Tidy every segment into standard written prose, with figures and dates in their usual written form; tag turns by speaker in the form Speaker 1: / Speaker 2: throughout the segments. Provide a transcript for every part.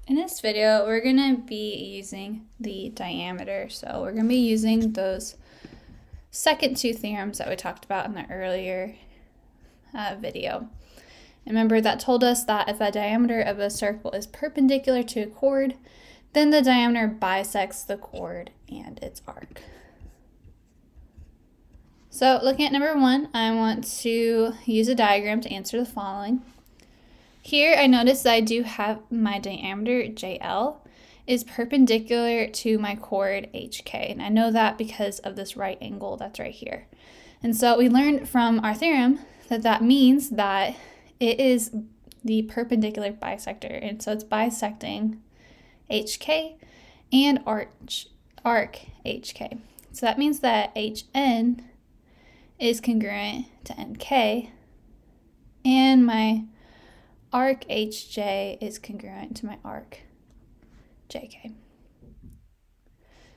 Speaker 1: In this video, we're going to be using the diameter. So we're going to be using those second two theorems that we talked about in the earlier video. Remember, that told us that if the diameter of a circle is perpendicular to a chord, then the diameter bisects the chord and its arc. So looking at number 1, I want to use a diagram to answer the following. Here I notice that I do have my diameter JL is perpendicular to my chord HK, and I know that because of this right angle that's right here. And so we learned from our theorem that that means that it is the perpendicular bisector, and so it's bisecting HK and arc HK. So that means that HN is congruent to NK, and my arc HJ is congruent to my arc JK.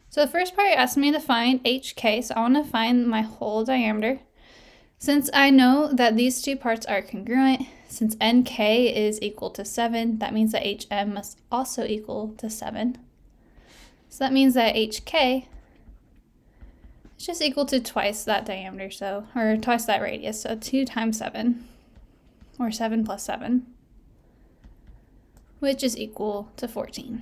Speaker 1: So the first part asked me to find HK, so I want to find my whole diameter. Since I know that these two parts are congruent, since NK is equal to 7, that means that HM must also equal to 7. So that means that HK is just equal to twice that diameter, or twice that radius, so 2 times 7, or 7 plus 7. Which is equal to 14.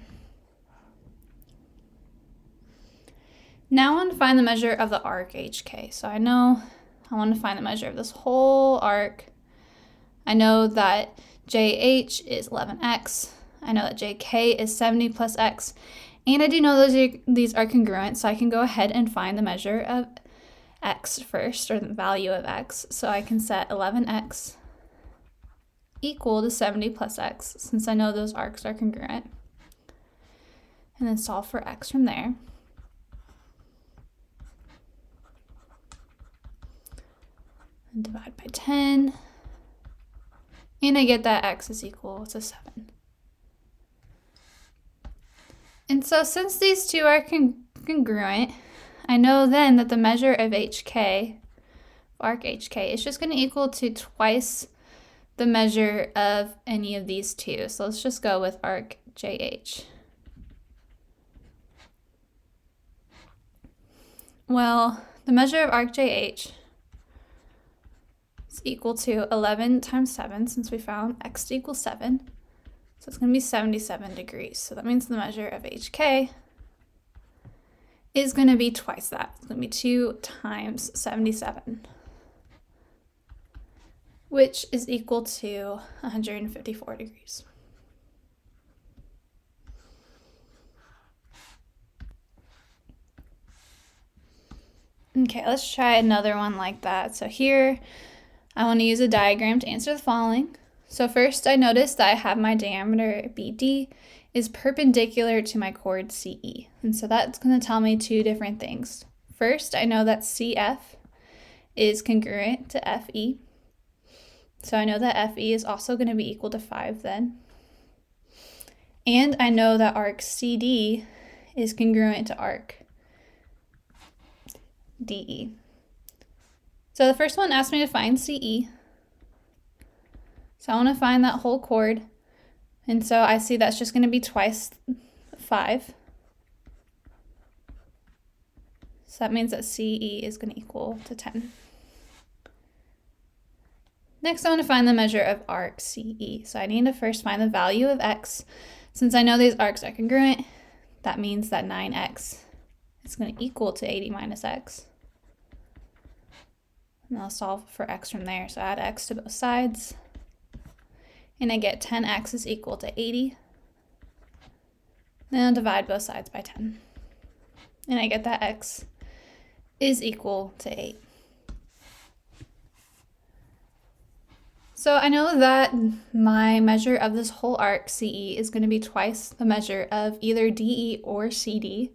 Speaker 1: Now I want to find the measure of the arc HK. So I know I want to find the measure of this whole arc. I know that JH is 11x. I know that JK is 70 plus x. And I do know these are congruent, so I can go ahead and find the measure of x first, or the value of x. So I can set 11x equal to 70 plus x, since I know those arcs are congruent. And then solve for x from there. And divide by 10. And I get that x is equal to 7. And so since these two are congruent, I know then that the measure of HK, arc HK, is just going to equal to twice the measure of any of these two. So let's just go with arc JH. Well, the measure of arc JH is equal to 11 times 7, since we found x equals 7. So it's going to be 77 degrees. So that means the measure of HK is going to be twice that. It's going to be 2 times 77. Which is equal to 154 degrees. Okay, let's try another one like that. So here, I want to use a diagram to answer the following. So first, I notice that I have my diameter BD is perpendicular to my chord CE. And so that's going to tell me two different things. First, I know that CF is congruent to FE. So I know that FE is also going to be equal to 5 then. And I know that arc CD is congruent to arc DE. So the first one asked me to find CE. So I want to find that whole chord. And so I see that's just going to be twice 5. So that means that CE is going to equal to 10. Next, I want to find the measure of arc CE. So I need to first find the value of x. Since I know these arcs are congruent, that means that 9x is going to equal to 80 minus x. And I'll solve for x from there. So add x to both sides. And I get 10x is equal to 80. Then I'll divide both sides by 10. And I get that x is equal to 8. So I know that my measure of this whole arc CE is going to be twice the measure of either DE or CD.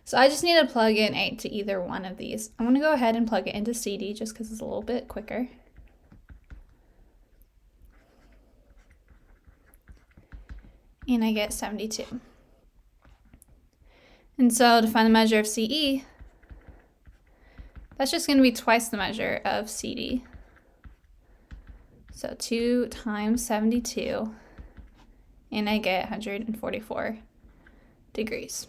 Speaker 1: So I just need to plug in 8 to either one of these. I'm going to go ahead and plug it into CD just because it's a little bit quicker. And I get 72. And so to find the measure of CE, that's just going to be twice the measure of CD. So 2 times 72, and I get 144 degrees.